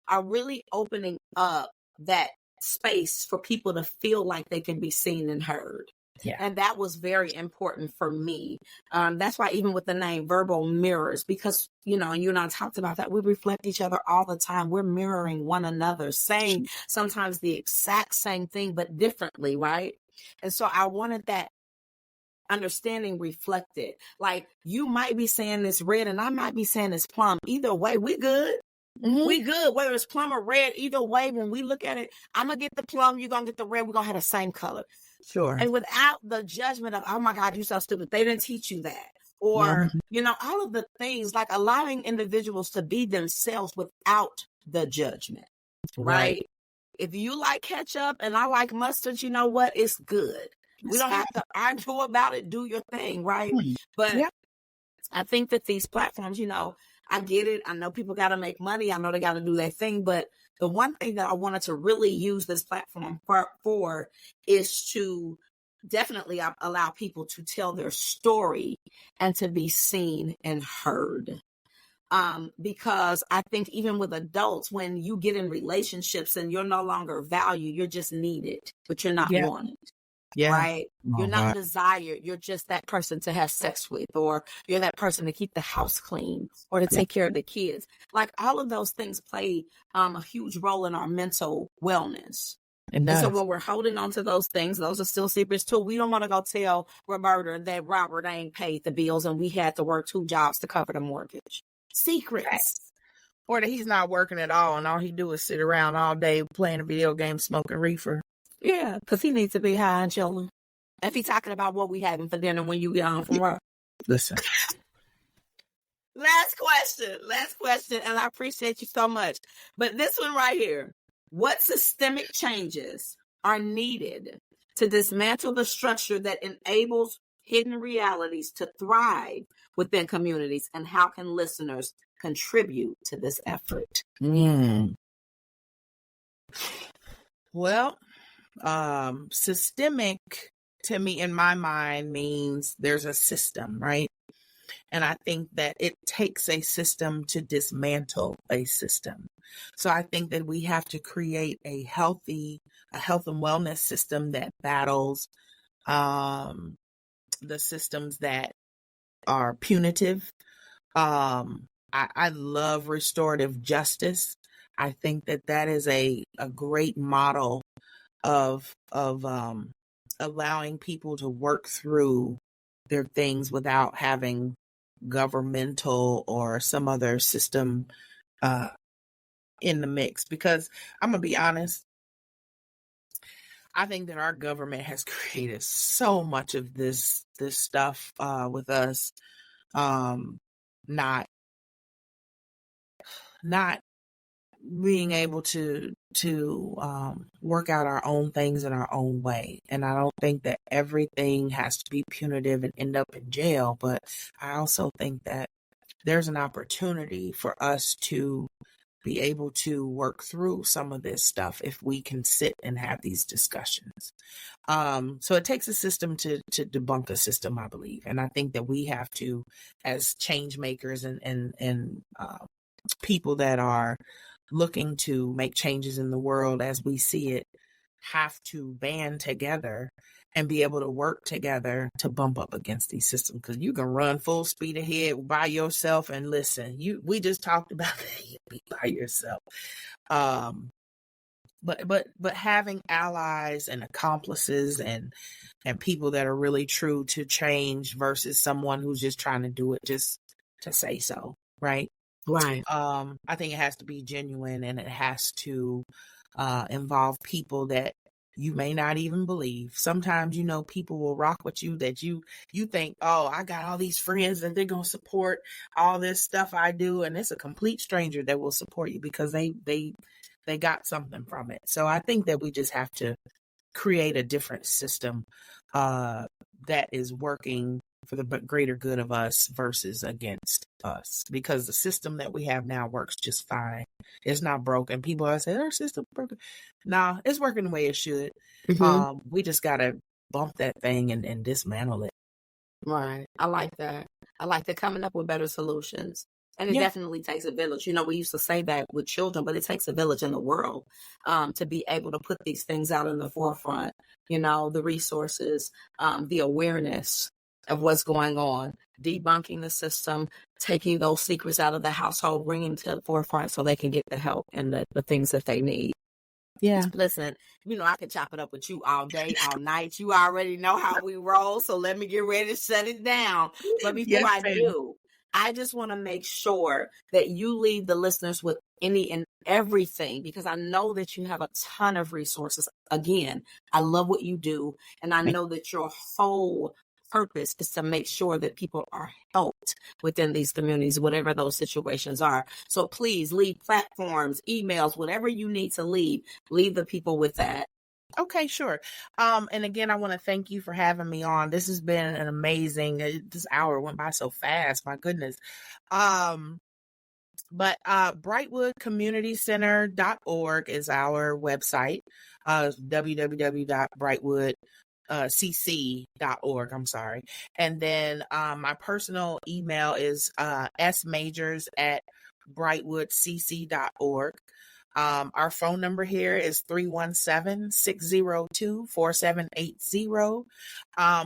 are really opening up that space for people to feel like they can be seen and heard. Yeah. And that was very important for me. That's why even with the name Verbal Mirrors, because, and you and I talked about that, we reflect each other all the time. We're mirroring one another, saying sometimes the exact same thing, but differently, right? And so I wanted that understanding reflected. Like you might be saying this red and I might be saying this plum. Either way, we good. Mm-hmm. We good, whether it's plum or red. Either way, when we look at it, I'm going to get the plum, you're going to get the red. We're going to have the same color. Sure. And without the judgment of, oh my God, you're so stupid. They didn't teach you that. Or, all of the things, like allowing individuals to be themselves without the judgment. Right? If you like ketchup and I like mustard, you know what? It's good. We don't have to argue about it. Do your thing. Right? But I think that these platforms, I get it. I know people got to make money. I know they got to do their thing. But the one thing that I wanted to really use this platform for is to definitely allow people to tell their story and to be seen and heard. Because I think even with adults, when you get in relationships and you're no longer valued, you're just needed, but you're not wanted. Yeah. Right. You're not desired. You're just that person to have sex with, or you're that person to keep the house clean or to take care of the kids. Like all of those things play a huge role in our mental wellness. And so when we're holding on to those things, those are still secrets too. We don't want to go tell Roberta that Robert ain't paid the bills and we had to work 2 jobs to cover the mortgage. Secrets. Right. Or that he's not working at all and all he do is sit around all day playing a video game, smoking reefer. Yeah, because he needs to be high and chilling. If he's talking about what we having for dinner when you get home from work. Listen. Last question, and I appreciate you so much. But this one right here. What systemic changes are needed to dismantle the structure that enables hidden realities to thrive within communities? And how can listeners contribute to this effort? Well, systemic to me in my mind means there's a system, right? And I think that it takes a system to dismantle a system. So I think that we have to create a health and wellness system that battles the systems that are punitive. I love restorative justice. I think that is a great model of allowing people to work through their things without having governmental or some other system in the mix. Because I'm gonna be honest, I think that our government has created so much of this stuff with us not being able to work out our own things in our own way. And I don't think that everything has to be punitive and end up in jail, but I also think that there's an opportunity for us to be able to work through some of this stuff if we can sit and have these discussions. So it takes a system to debunk a system, I believe. And I think that we have to, as change makers and people that are looking to make changes in the world as we see it, have to band together and be able to work together to bump up against these systems. Because you can run full speed ahead by yourself and listen. We just talked about that. You be by yourself. But having allies and accomplices and people that are really true to change versus someone who's just trying to do it just to say so, right? Right. I think it has to be genuine, and it has to involve people that you may not even believe. Sometimes, people will rock with you that you think, oh, I got all these friends and they're going to support all this stuff I do. And it's a complete stranger that will support you because they got something from it. So I think that we just have to create a different system that is working for the greater good of us versus against us, because the system that we have now works just fine. It's not broken. People are saying our system broken. No, it's working the way it should. Mm-hmm. We just gotta bump that thing and dismantle it. Right. I like that. I like that, coming up with better solutions. And it definitely takes a village. We used to say that with children, but it takes a village in the world to be able to put these things out in the forefront. The resources, the awareness of what's going on, debunking the system, taking those secrets out of the household, bringing them to the forefront so they can get the help and the things that they need. Yeah. Listen, I could chop it up with you all day, all night. You already know how we roll, so let me get ready to shut it down. But before I do, I just want to make sure that you leave the listeners with any and everything, because I know that you have a ton of resources. Again, I love what you do, and I know that your whole purpose is to make sure that people are helped within these communities, whatever those situations are. So please leave platforms, emails, whatever you need to leave the people with that. Okay, sure. And again, I want to thank you for having me on. This has been an amazing, this hour went by so fast, my goodness. But brightwoodcommunitycenter.org is our website, www.brightwoodcc.org. I'm sorry. And then my personal email is smajors@brightwoodcc.org. Our phone number here is 317-602-4780.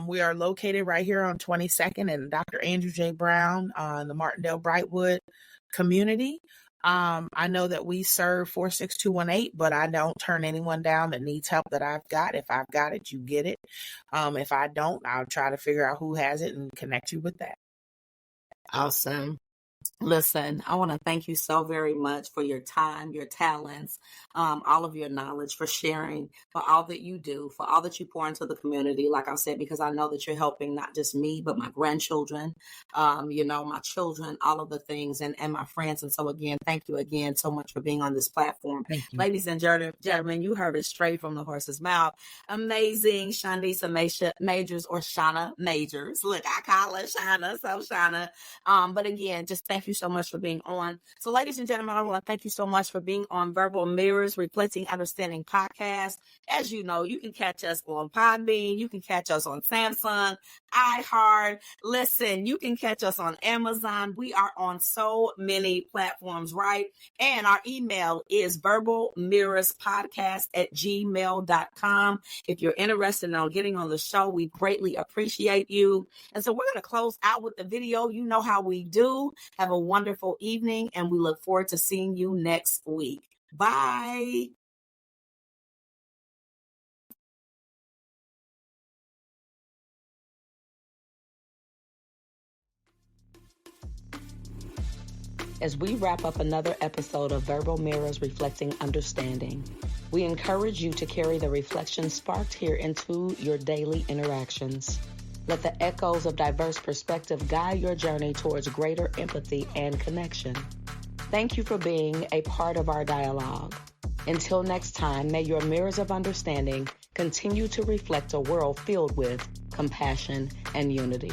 We are located right here on 22nd and Dr. Andrew J. Brown on the Martindale Brightwood community. I know that we serve 46218, but I don't turn anyone down that needs help that I've got. If I've got it, you get it. If I don't, I'll try to figure out who has it and connect you with that. Awesome. Listen, I want to thank you so very much for your time, your talents, all of your knowledge, for sharing, for all that you do, for all that you pour into the community. Like I said, because I know that you're helping not just me, but my grandchildren, my children, all of the things, and my friends. And so again, thank you again so much for being on this platform. Ladies and gentlemen, you heard it straight from the horse's mouth. Amazing Shondisa Majors, or Shauna Majors. Look, I call her Shauna, so Shauna. But again, just thank you so much for being on. So ladies and gentlemen, I want to thank you so much for being on Verbal Mirrors Reflecting Understanding podcast. As you know, you can catch us on Podbean. You can catch us on Samsung, iHeart. Listen, you can catch us on Amazon. We are on so many platforms, right? And our email is verbalmirrorspodcast@gmail.com. If you're interested in getting on the show, we greatly appreciate you. And so we're going to close out with the video. You know how we do. Have a wonderful evening, and we look forward to seeing you next week. Bye. As we wrap up another episode of Verbal Mirrors Reflecting Understanding, we encourage you to carry the reflection sparked here into your daily interactions. Let the echoes of diverse perspective guide your journey towards greater empathy and connection. Thank you for being a part of our dialogue. Until next time, may your mirrors of understanding continue to reflect a world filled with compassion and unity.